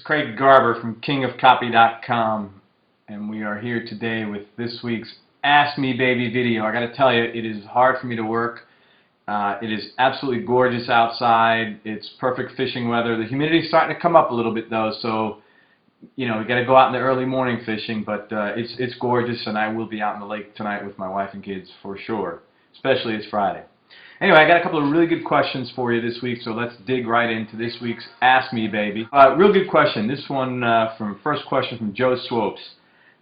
Craig Garber from kingofcopy.com, and we are here today with this week's Ask Me Baby video. I got to tell you, it is hard for me to work. It is absolutely gorgeous outside. It's perfect fishing weather. The humidity is starting to come up a little bit though, so we got to go out in the early morning fishing, but it's gorgeous, and I will be out in the lake tonight with my wife and kids for sure, especially it's Friday. Anyway, I got a couple of really good questions for you this week, so let's dig right into this week's Ask Me Baby. Real good question. This one first question from Joe Swopes.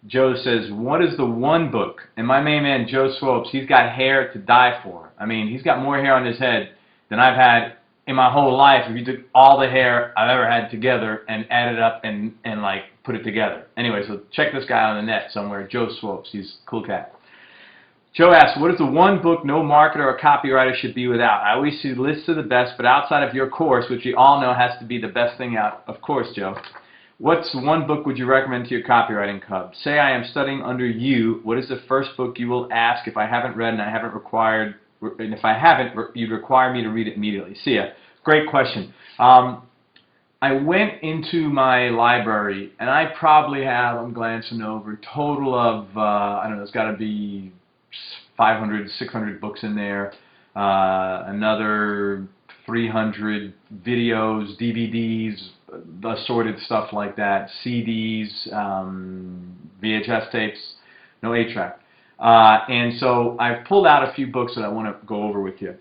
Joe says, what is the one book? And my main man, Joe Swopes, he's got hair to die for. I mean, he's got more hair on his head than I've had in my whole life if you took all the hair I've ever had together and added up and like put it together. Anyway, so check this guy on the net somewhere, Joe Swopes. He's a cool cat. Joe asks, what is the one book no marketer or copywriter should be without? I always see lists of the best, but outside of your course, which we all know has to be the best thing out, of course, Joe. What's one book would you recommend to your copywriting cub? Say I am studying under you. What is the first book you will ask if I haven't read and if I haven't, you'd require me to read it immediately? See ya. Great question. I went into my library, and I probably have, I'm glancing over, a total of, I don't know, it's got to be 500, 600 books in there, another 300 videos, DVDs, assorted stuff like that, CDs, VHS tapes, no 8-track. And so I've pulled out a few books that I want to go over with you.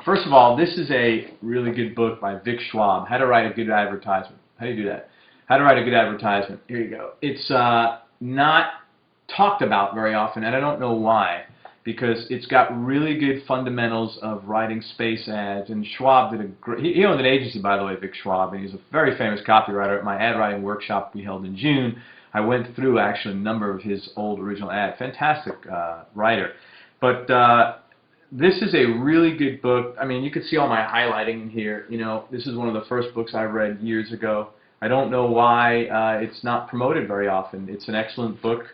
First of all, this is a really good book by Vic Schwab, How to Write a Good Advertisement. How do you do that? How to Write a Good Advertisement. Here you go. It's not talked about very often, and I don't know why, because it's got really good fundamentals of writing space ads, and Schwab did a great, he owned an agency, by the way, Vic Schwab, and he's a very famous copywriter. At my ad writing workshop we held in June, I went through actually a number of his old original ads. Fantastic writer. But this is a really good book. I mean, you can see all my highlighting in here. This is one of the first books I read years ago. I don't know why it's not promoted very often. It's an excellent book.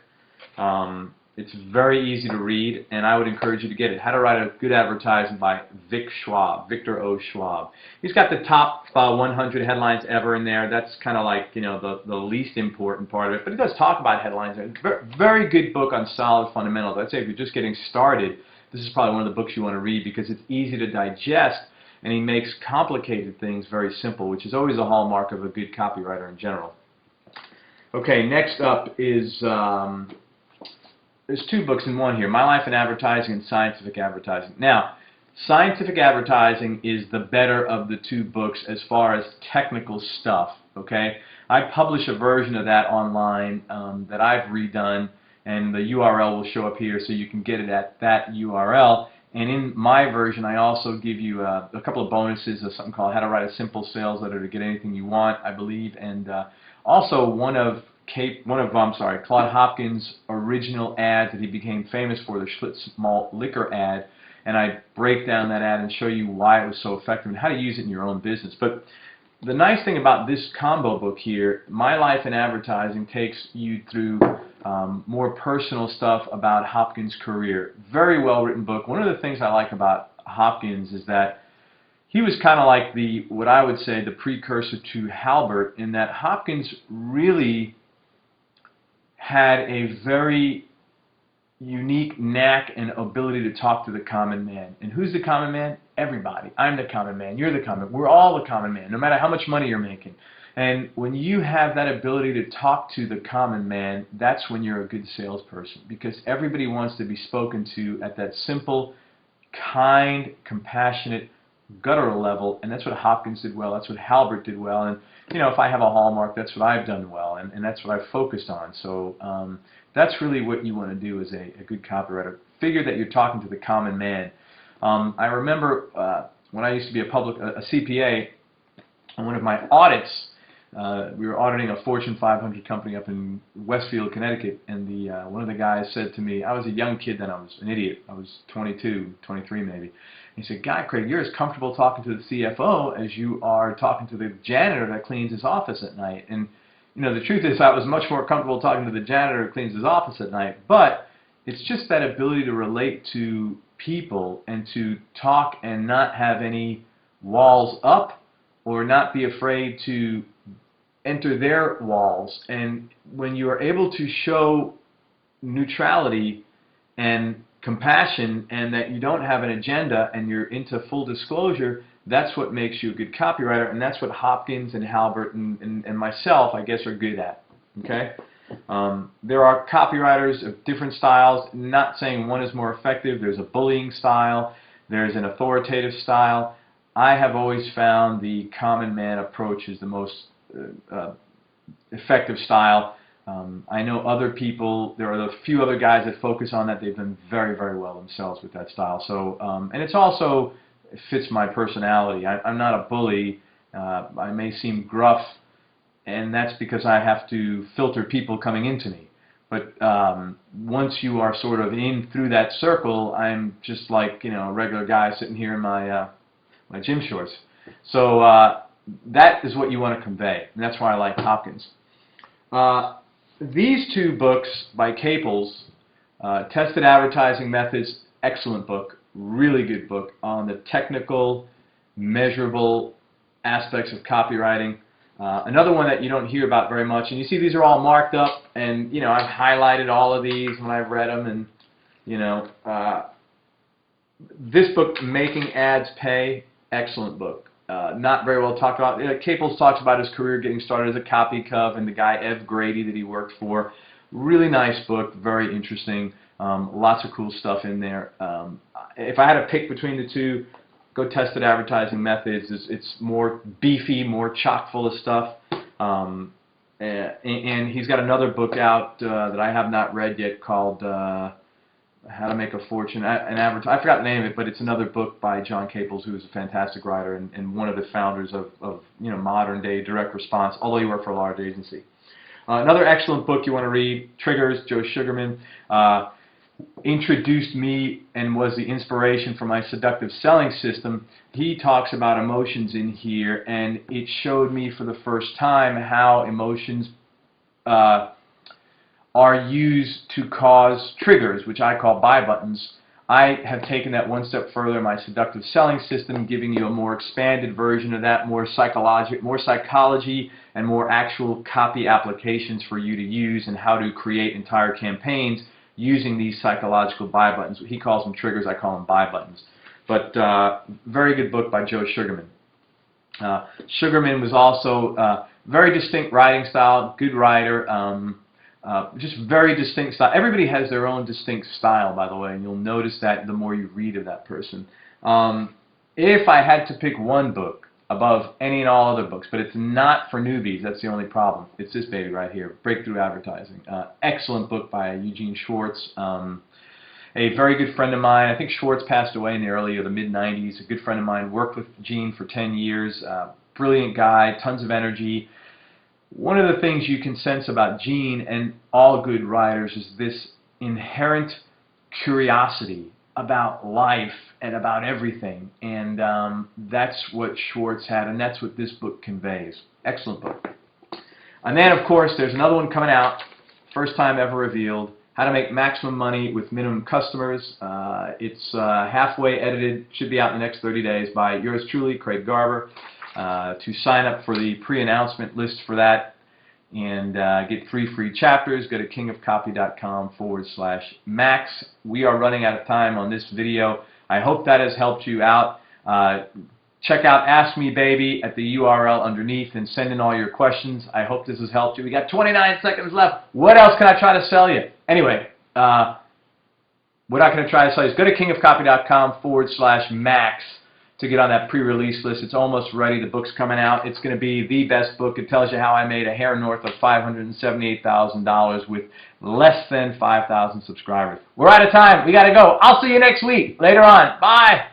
It's very easy to read, and I would encourage you to get it. How to Write a Good Advertisement by Vic Schwab, Victor O. Schwab. He's got the top 100 headlines ever in there. That's kind of like, the least important part of it, but it does talk about headlines. It's a very good book on solid fundamentals. I'd say if you're just getting started, this is probably one of the books you want to read because it's easy to digest, and he makes complicated things very simple, which is always a hallmark of a good copywriter in general. Okay, next up is... there's two books in one here, My Life in Advertising and Scientific Advertising. Now, Scientific Advertising is the better of the two books as far as technical stuff, okay? I publish a version of that online that I've redone, and the URL will show up here so you can get it at that URL. And in my version, I also give you a couple of bonuses of something called How to Write a Simple Sales Letter to Get Anything You Want, I believe, and also one of Claude Hopkins' original ads that he became famous for, the Schlitz Malt Liquor ad, and I break down that ad and show you why it was so effective and how to use it in your own business. But the nice thing about this combo book here, My Life in Advertising, takes you through more personal stuff about Hopkins' career. Very well written book. One of the things I like about Hopkins is that he was kind of like what I would say, the precursor to Halbert, in that Hopkins really had a very unique knack and ability to talk to the common man. And who's the common man? Everybody. I'm the common man. You're the common man. We're all the common man, no matter how much money you're making. And when you have that ability to talk to the common man, that's when you're a good salesperson, because everybody wants to be spoken to at that simple, kind, compassionate, guttural level, and that's what Hopkins did well, that's what Halbert did well, and if I have a hallmark, that's what I've done well, and that's what I've focused on. So that's really what you want to do as a good copywriter. Figure that you're talking to the common man. I remember when I used to be a CPA, on one of my audits, we were auditing a Fortune 500 company up in Westfield, Connecticut, and one of the guys said to me, I was a young kid then, I was an idiot, I was 22, 23 maybe. He said, God, Craig, you're as comfortable talking to the CFO as you are talking to the janitor that cleans his office at night. And the truth is I was much more comfortable talking to the janitor who cleans his office at night, but it's just that ability to relate to people and to talk and not have any walls up or not be afraid to enter their walls. And when you are able to show neutrality and compassion, and that you don't have an agenda and you're into full disclosure, that's what makes you a good copywriter, and that's what Hopkins and Halbert and myself, I guess, are good at. Okay? There are copywriters of different styles. Not saying one is more effective. There's a bullying style. There's an authoritative style. I have always found the common man approach is the most effective style. I know other people, there are a few other guys that focus on that. They've done very, very well themselves with that style. So, and it's also, it fits my personality. I'm not a bully. I may seem gruff, and that's because I have to filter people coming into me. But once you are sort of in through that circle, I'm just like, you know, a regular guy sitting here in my my gym shorts. So that is what you want to convey, and that's why I like Hopkins. These two books by Caples, Tested Advertising Methods, excellent book, really good book on the technical, measurable aspects of copywriting. Another one that you don't hear about very much, and you see these are all marked up, and you know I've highlighted all of these when I've read them, and you know this book, Making Ads Pay, excellent book. Not very well talked about. Caples talks about his career getting started as a copy cov and the guy Ev Grady that he worked for. Really nice book, very interesting. Lots of cool stuff in there. If I had to pick between the two, go Tested Advertising Methods. It's more beefy, more chock full of stuff. And he's got another book out that I have not read yet called How to Make a Fortune. I forgot the name of it, but it's another book by John Caples, who is a fantastic writer and one of the founders of you know, modern day direct response, although he worked for a large agency. Another excellent book you want to read, Triggers, Joe Sugarman. Introduced me and was the inspiration for my seductive selling system. He talks about emotions in here, and it showed me for the first time how emotions are used to cause triggers, which I call buy buttons. I have taken that one step further in my seductive selling system, giving you a more expanded version of that, more psychology and more actual copy applications for you to use, and how to create entire campaigns using these psychological buy buttons. He calls them triggers, I call them buy buttons. But very good book by Joe Sugarman. Sugarman was also very distinct writing style, good writer, just very distinct style. Everybody has their own distinct style, by the way, and you'll notice that the more you read of that person. If I had to pick one book above any and all other books, but it's not for newbies, that's the only problem. It's this baby right here, Breakthrough Advertising. Excellent book by Eugene Schwartz. A very good friend of mine. I think Schwartz passed away in the early or the mid-90s. A good friend of mine, worked with Gene for 10 years. Brilliant guy, tons of energy. One of the things you can sense about Gene and all good writers is this inherent curiosity about life and about everything, and that's what Schwartz had, and that's what this book conveys. Excellent book. And then, of course, there's another one coming out, first time ever revealed, How to Make Maximum Money with Minimum Customers. It's halfway edited, should be out in the next 30 days by yours truly, Craig Garber. To sign up for the pre-announcement list for that and get free chapters, go to kingofcopy.com/max. We are running out of time on this video. I hope that has helped you out. Check out Ask Me Baby at the URL underneath and send in all your questions. I hope this has helped you. We got 29 seconds left. What else can I try to sell you? Anyway, what I'm going to try to sell you is go to kingofcopy.com/max to get on that pre-release list. It's almost ready. The book's coming out. It's going to be the best book. It tells you how I made a hair north of $578,000 with less than 5,000 subscribers. We're out of time. We got to go. I'll see you next week. Later on. Bye.